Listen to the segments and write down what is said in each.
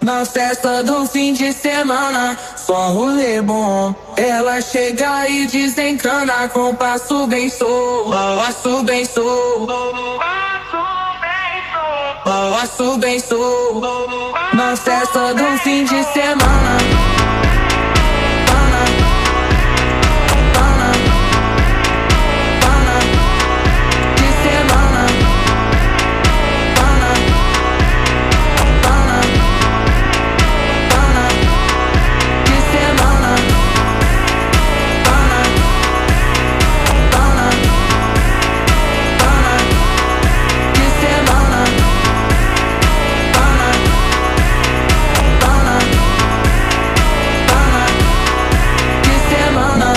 Na festa do fim de semana, só rolê bom. Ela chega e desencana com passo bem solto, passo bem solto, passo bem solto. Na festa do fim de semana.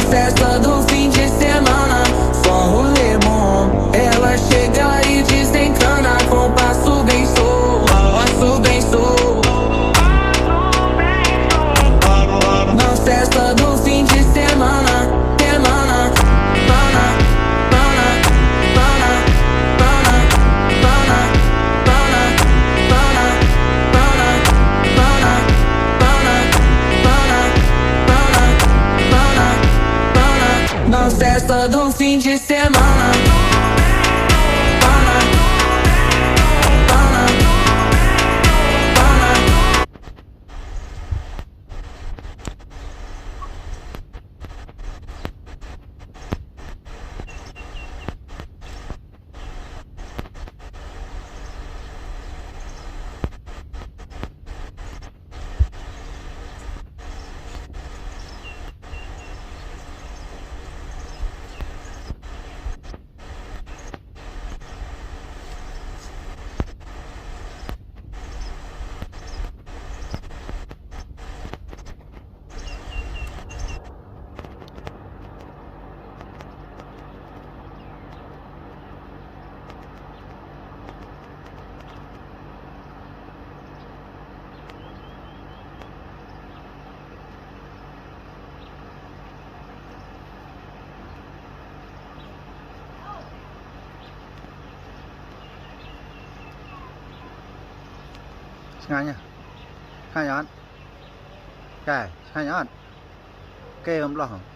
Festa do fim de semana, só rolê bom. Ela chega e desencana com passo bem solto, passo bem solto. Na festa do fim de semana, semana, pana, pana, pana, pana, pana, pana, pana, pana, pana, pana, pana, pana. Na festa do fim de semana. Pana, pana, pana. Ngay nha, khai nhón, cài, khai nhón, kê hôm lo.